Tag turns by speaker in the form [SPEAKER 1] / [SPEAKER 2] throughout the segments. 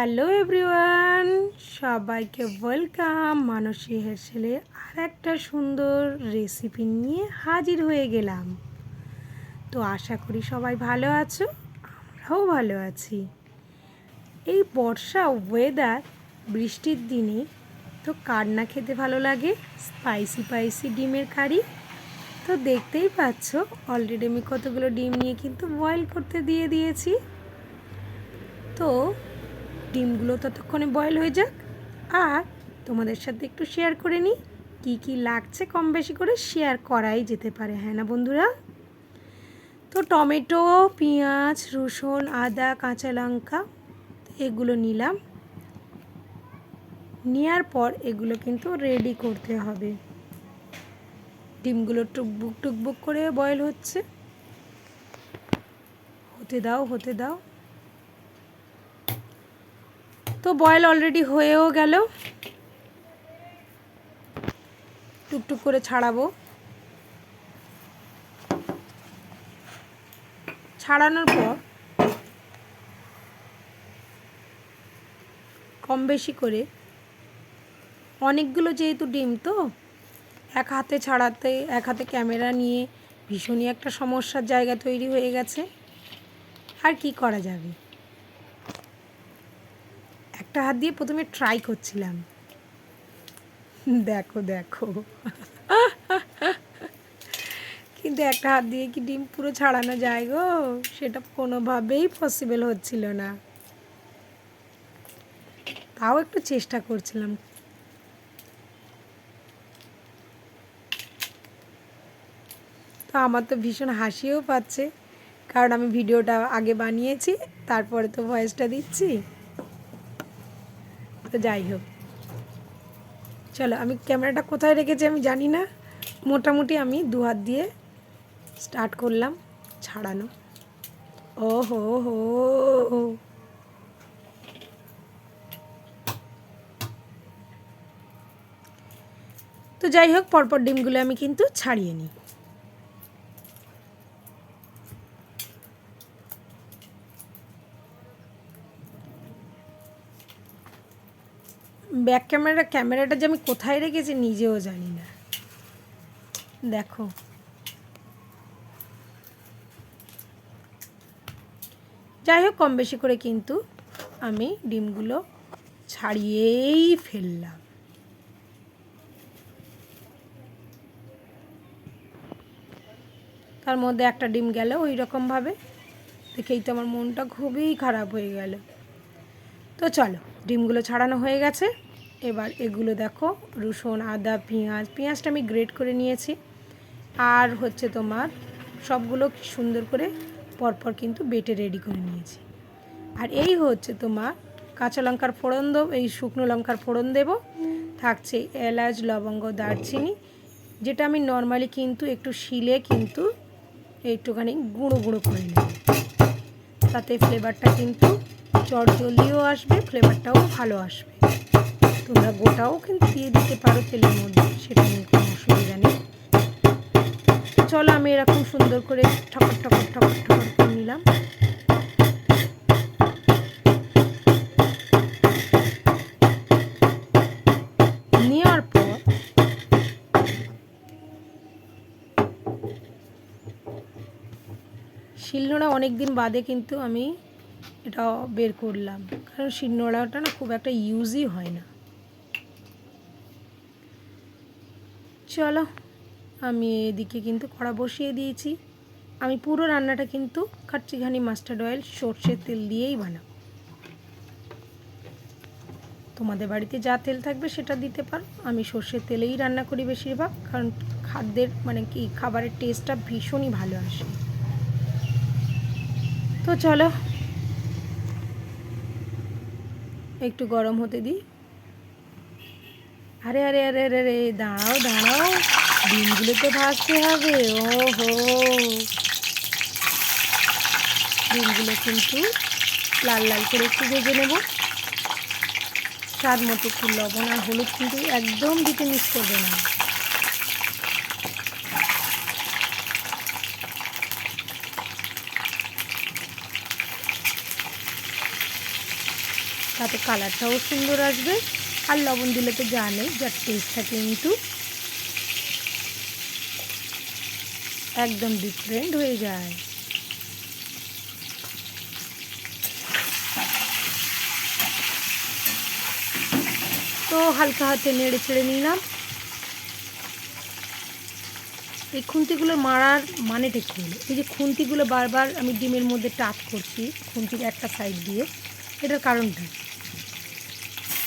[SPEAKER 1] Hello everyone, সবাইকে welcome. মানসী হেসেলে আর একটা সুন্দর রেসিপি নিয়ে হাজির হয়ে গেলাম। তো আশা করি সবাই ভালো আছো, আমরাও ভালো আছি। এই বর্ষা ওয়েদার, বৃষ্টির দিনে তো কার না খেতে ভালো লাগে স্পাইসি স্পাইসি ডিমের কারি। তো দেখতেই পাচ্ছ অলরেডি আমি কতগুলো ডিম নিয়ে কিন্তু বয়েল করতে দিয়ে দিয়েছি। তো ডিমগুলো ততক্ষণে বয়েল হয়ে যাক, আর তোমাদের সাথে একটু শেয়ার করে নিই কী কী লাগছে। কম বেশি করে শেয়ার করাই যেতে পারে, হ্যাঁ না বন্ধুরা? তো টমেটো, পেঁয়াজ, রসুন, আদা, কাঁচা লঙ্কা এগুলো নিলাম। নেওয়ার পর এগুলো কিন্তু রেডি করতে হবে। ডিমগুলো টুকবুক টুকবুক করে বয়েল হচ্ছে, হতে দাও। তো বয়েল অলরেডি হয়েও গেল, টুকটুক করে ছাড়াবো। ছাড়ানোর পর কম বেশি করে অনেকগুলো যেহেতু ডিম, তো এক হাতে ছাড়াতে এক হাতে ক্যামেরা নিয়ে ভীষণই একটা সমস্যার জায়গা তৈরি হয়ে গেছে। আর কি করা যাবে, একটা হাত দিয়ে প্রথমে ট্রাই করছিলাম। দেখো কিন্তু একটা হাত দিয়ে কি ডিম পুরো ছাড়ানো যায় গো? সেটা কোনোভাবেই পসিবল হচ্ছিল না। তাও একটু চেষ্টা করছিলাম। তো আমার তো ভীষণ হাসিও পাচ্ছে, কারণ আমি ভিডিওটা আগে বানিয়েছি, তারপরে তো ভয়েসটা দিচ্ছি। তো যাই হোক, চলো, আমি ক্যামেরাটা কোথায় রেখেছি আমি জানি না। মোটামুটি আমি দু হাত দিয়ে স্টার্ট করলাম ছাড়ানো। ও হো, তো যাই হোক, পরপর ডিমগুলো আমি কিন্তু ছাড়িয়ে নিই। ব্যাক ক্যামেরাটা যে আমি কোথায় রেখেছি নিজেও জানি না। দেখো, যাই হোক, কম বেশি করে কিন্তু আমি ডিমগুলো ছাড়িয়েই ফেললাম। তার মধ্যে একটা ডিম গেল ওই রকমভাবে, দেখেই তো আমার মনটা খুবই খারাপ হয়ে গেল। তো চলো, ডিমগুলো ছাড়ানো হয়ে গেছে। এবার এগুলো দেখো, রসুন, আদা, পেঁয়াজটা আমি গ্রেট করে নিয়েছি। আর হচ্ছে তোমার সবগুলো সুন্দর করে পরপর কিন্তু বেটে রেডি করে নিয়েছি। আর এই হচ্ছে তোমার কাঁচা লঙ্কার ফোড়ন দেবো, এই শুকনো লঙ্কার ফোড়ন দেবো। থাকছে এলাচ, লবঙ্গ, দারচিনি, যেটা আমি নর্মালি কিন্তু একটু শিলে কিন্তু একটুখানি গুঁড়ো করে নেব। তাতে ফ্লেভারটা কিন্তু চটজলদিও আসবে, ফ্লেভারটাও ভালো আসবে। তোমরা গোটাও কিন্তু দিয়ে দিতে পারো তেলের মধ্যে, সেটা নিয়ে কোনো অসুবিধা নেই। চলো, আমি এরকম সুন্দর করে ঠকর করে নিলাম। নেওয়ার পর শিলনোড়া অনেক দিন বাদে কিন্তু আমি এটা বের করলাম, কারণ শিলনোড়াটা না খুব একটা ইউজই হয় না। চলো, আমি এদিকে কিন্তু কড়া বসিয়ে দিয়েছি। আমি পুরো রান্নাটা কিন্তু কাচ্চিঘানি মাস্টার্ড অয়েল সর্ষের তেল দিয়েই বানাবো। তোমাদের বাড়িতে যা তেল থাকবে সেটা দিতে পারো, আমি সর্ষের তেলেই রান্না করি বেশিরভাগ, কারণ খাদ্যের কি খাবারের টেস্টটা ভীষণই ভালো আসে। তো চলো, একটু গরম হতে দিই। আরে দাঁড়াও, ডিমগুলো তো ভাজতে হবে। ওহো, ডিমগুলো কিন্তু লাল করে একটু ভেজে নেব। স্বাদ মতো একটু লবণ আর হলুদ কিন্তু একদম দিতে মিস করবে না। তাতে কালারটাও সুন্দর আসবে। আর লবণ দিলে তো জানে যার টেস্টটা কিন্তু একদম ডিফারেন্ট হয়ে যায়। তো হালকা হাতে নেড়ে ছেড়ে নিলাম। এই খুন্তিগুলো মারার মানেটা কী হলো, এই যে খুন্তিগুলো বারবার আমি ডিমের মধ্যে টাচ করছি খুন্তির একটা সাইড দিয়ে, এটার কারণটা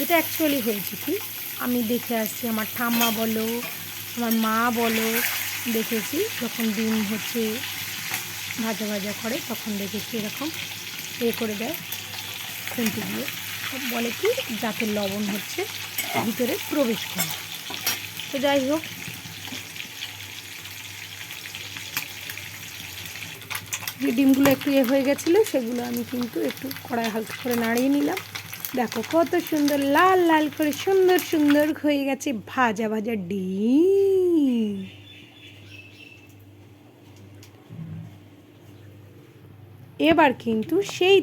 [SPEAKER 1] এটা অ্যাকচুয়ালি হয়েছে কি, আমি দেখে আসছি আমার ঠাম্মা বলো আমার মা বলো, দেখেছি যখন ডিম হচ্ছে ভাজা ভাজা করে তখন দেখেছি এরকম করে দেয় খুন্তি দিয়ে, বলে কি যাতে লবণ হচ্ছে ভিতরে প্রবেশ করে। তো যাই হোক, যে ডিমগুলো একটু হয়ে গেছিলো সেগুলো আমি কিন্তু একটু কড়াই হালকা করে নাড়িয়ে নিলাম। দেখো কত সুন্দর লাল লাল করে সুন্দর সুন্দর হয়ে গেছে ভাজা ভাজা ডিম। এবার কিন্তু সেই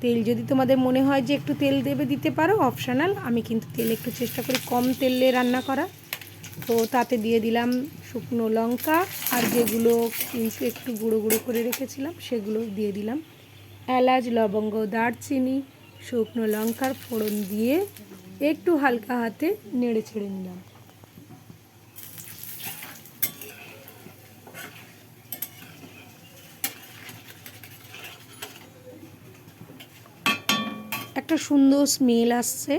[SPEAKER 1] তেল যদি তোমাদের মনে হয় যে একটু তেল দিতে পারো, অপশনাল। আমি কিন্তু তেল একটু চেষ্টা করি কম তেলে রান্না করা। তো তাতে দিয়ে দিলাম শুকনো লঙ্কা, আর যেগুলো কিন্তু একটু গুঁড়ো গুঁড়ো করে রেখেছিলাম সেগুলো দিয়ে দিলাম। এলাচ, লবঙ্গ, দারচিনি, শুকনো লঙ্কার ফোড়ন দিয়ে একটু হালকা হাতে নেড়ে ছেড়ে নিলাম। একটা সুন্দর স্মেল আসছে,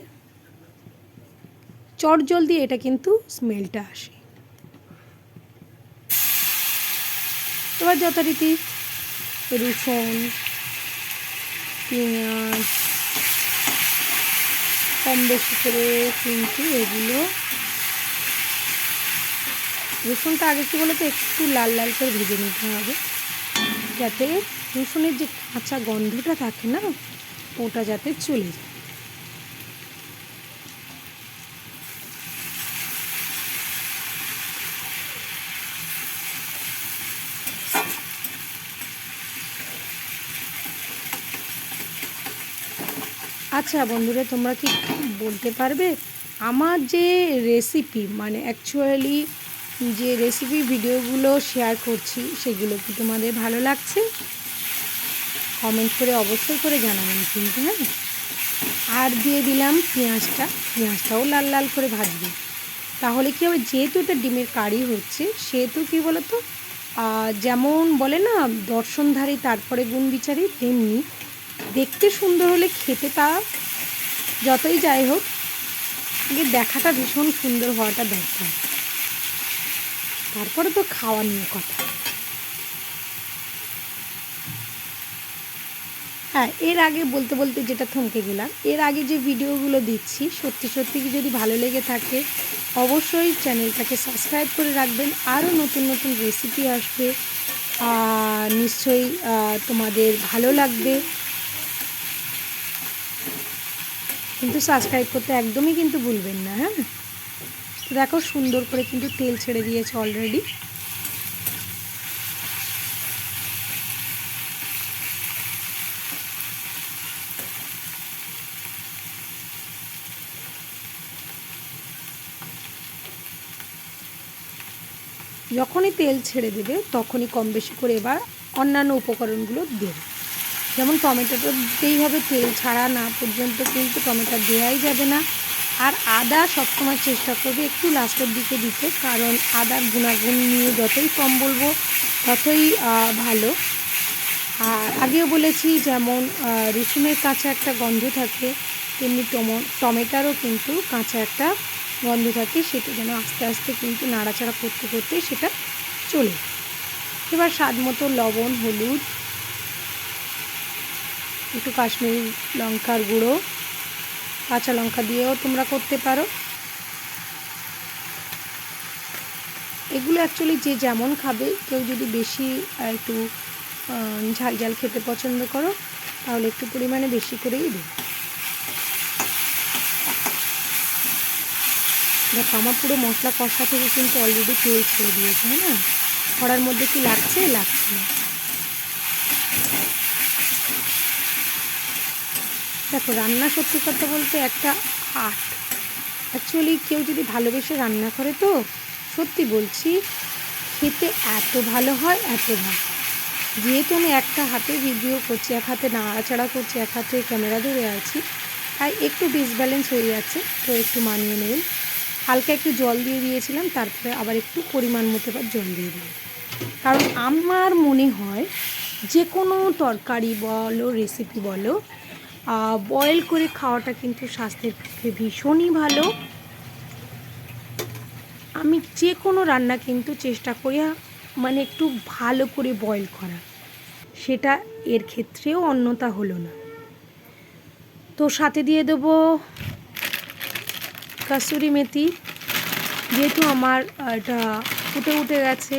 [SPEAKER 1] চটজলদি এটা কিন্তু স্মেলটা আসে। এবার যথারীতি রসুন, পেঁয়াজ কম বেশি করে কিন্তু এগুলো, রসুনটা আগে কি বলতো একটু লাল লাল করে ভেজে নিতে হবে, যাতে রসুনের যে কাঁচা গন্ধটা থাকে না ওটা যাতে চলে যায়। আচ্ছা বন্ধুরা, তোমরা কি বলতে পারবে আমার যে রেসিপি, মানে অ্যাকচুয়ালি যে রেসিপি ভিডিওগুলো শেয়ার করছি সেগুলো কি তোমাদের ভালো লাগছে? কমেন্ট করে অবশ্যই করে জানাবেন কিন্তু। হ্যাঁ, আর দিয়ে দিলাম পেঁয়াজটাও লাল লাল করে ভাজবি, তাহলে কি হবে, যেহেতু এটা ডিমের কারি হচ্ছে সেহেতু কী বলো তো, যেমন বলে না দর্শনধারী তারপরে গুণ বিচারী, তেমনি দেখতে সুন্দর হলে খেতে তা যতই যাই হোক আগে দেখাটা ভীষণ সুন্দর হওয়াটা দরকার, তারপরে তো খাওয়া নিয়ে কথা। হ্যাঁ, এর আগে বলতে বলতে যেটা থমকে গেলাম, এর আগে যে ভিডিওগুলো দিচ্ছি সত্যি সত্যি যদি ভালো লেগে থাকে অবশ্যই চ্যানেলটাকে সাবস্ক্রাইব করে রাখবেন। আরও নতুন নতুন রেসিপি আসবে, নিশ্চয়ই তোমাদের ভালো লাগবে, কিন্তু সাবস্ক্রাইব করতে একদমই কিন্তু ভুলবেন না। হ্যাঁ, দেখো সুন্দর করে কিন্তু তেল ছেড়ে দিয়েছে অলরেডি। যখনই তেল ছেড়ে দেবে তখনই কম বেশি করে এবার অন্যান্য উপকরণগুলো দেবে, যেমন টমেটোটা দিতেই হবে, তেল ছাড়া না পর্যন্ত কিন্তু টমেটো দেওয়াই যাবে না। আর আদা সবসময় চেষ্টা করবে একটু লাস্টের দিকে দিতে, কারণ আদার গুণাগুণ নিয়ে যতই কম বলবো ততই ভালো। আর আগেও বলেছি যেমন রসুনের কাঁচা একটা গন্ধ থাকে, তেমনি টমেটোরও কিন্তু কাঁচা একটা গন্ধ থাকে, সেটা যেন আস্তে আস্তে কিন্তু নাড়াচাড়া করতে করতে সেটা চলে। এবার স্বাদ মতো লবণ, হলুদ, একটু কাশ্মীরি লঙ্কার গুঁড়ো, কাঁচা লঙ্কা দিয়েও তোমরা করতে পারো। এগুলো অ্যাকচুয়ালি যে যেমন খাবে, কেউ যদি বেশি একটু ঝাল ঝাল খেতে পছন্দ করো তাহলে একটু পরিমাণে বেশি করেই দেবে। দেখো আমার পুরো মশলা কষা থেকে কিন্তু অলরেডি তেল ছেড়ে দিয়েছে। হ্যাঁ না, কড়ার মধ্যে কি লাগছে? লাগছে না। দেখো রান্না সত্যি কথা বলতে একটা আর্ট। অ্যাকচুয়ালি কেউ যদি ভালোবেসে রান্না করে তো সত্যি বলছি খেতে এত ভালো হয়, এত ভালো। যেহেতু আমি একটা হাতে ভিডিও করছি, এক হাতে নাড়াচাড়া করছি, এক হাতে ক্যামেরা ধরে আছি, তাই একটু ডিসব্যালেন্স হয়ে যাচ্ছে, তো একটু মানিয়ে নেবেন। হালকা একটু জল দিয়ে দিয়েছিলাম, তারপরে আবার একটু পরিমাণ মতো আবার জল দিয়ে দিলাম। কারণ আমার মনে হয় যে কোনো তরকারি বলো, রেসিপি বলো, বয়েল করে খাওয়াটা কিন্তু স্বাস্থ্যের পক্ষে ভীষণই ভালো। আমি যে কোনো রান্না কিন্তু চেষ্টা করি মানে একটু ভালো করে বয়েল করা, সেটা এর ক্ষেত্রেও অন্যথা হলো না। তো সাথে দিয়ে দেবো কাসুরি মেথি, যেহেতু আমার এটা ফুটে উঠে গেছে।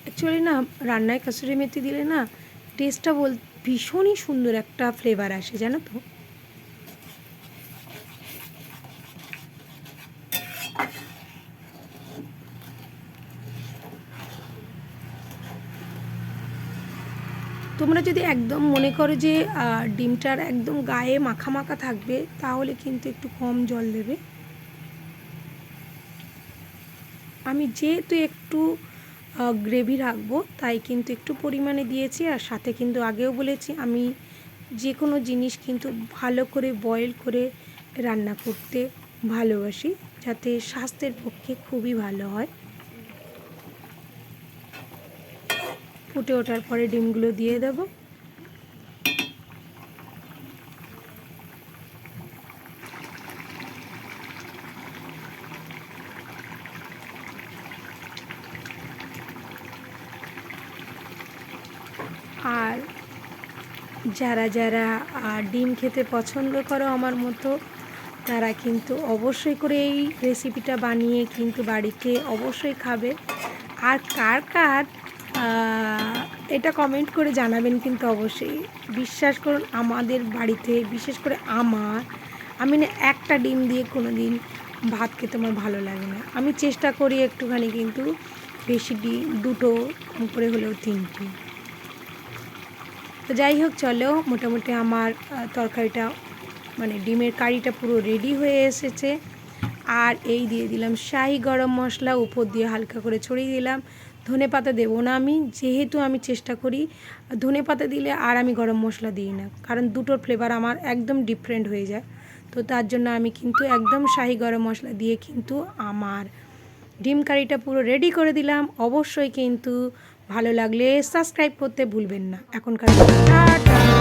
[SPEAKER 1] অ্যাকচুয়ালি না রান্নায় কাসুরি মেথি দিলে না টেস্টটা ভীষণই সুন্দর একটা ফ্লেভার আসে, জানো তো। তোমরা যদি একদম মনে করো যে ডিমটার একদম গায়ে মাখা মাখা থাকবে, তাহলে কিন্তু একটু কম জল দেবে। আমি যেহেতু একটু গ্রেভি রাখবো, তাই কিন্তু একটু পরিমাণে দিয়েছি। আর সাথে কিন্তু আগেও বলেছি আমি যে কোনো জিনিস কিন্তু ভালো করে বয়েল করে রান্না করতে ভালোবাসি, যাতে স্বাস্থ্যের পক্ষে খুবই ভালো হয়। ফুটে ওঠার পরে ডিমগুলো দিয়ে দেবো। আর যারা যারা ডিম খেতে পছন্দ করো আমার মতো, তারা কিন্তু অবশ্যই করে এই রেসিপিটা বানিয়ে কিন্তু বাড়িতে অবশ্যই খাবে। আর কার কার এটা কমেন্ট করে জানাবেন কিন্তু অবশ্যই। বিশ্বাস করুন আমাদের বাড়িতে বিশেষ করে আমি না একটা ডিম দিয়ে কোনো দিন ভাত খেতে আমার ভালো লাগে না। আমি চেষ্টা করি একটুখানি কিন্তু বেশি ডিম, দুটো করে হলেও তিনটে। তো যাই হোক, চলো মোটামুটি আমার তরকারিটা মানে ডিমের কারিটা পুরো রেডি হয়ে এসেছে। আর এই দিয়ে দিলাম শাহি গরম মশলা, উপর দিয়ে হালকা করে ছড়িয়ে দিলাম। ধনেপাতা দেবো না আমি, যেহেতু আমি চেষ্টা করি ধনেপাতা দিলে আর আমি গরম মশলা দিই না, কারণ দুটোর ফ্লেভার আমার একদম ডিফারেন্ট হয়ে যায়। তো তার জন্য আমি কিন্তু একদম শাহি গরম মশলা দিয়ে কিন্তু আমার ডিম কারিটা পুরো রেডি করে দিলাম। অবশ্যই কিন্তু ভালো লাগলে সাবস্ক্রাইব করতে ভুলবেন না। এখনকার টাটা।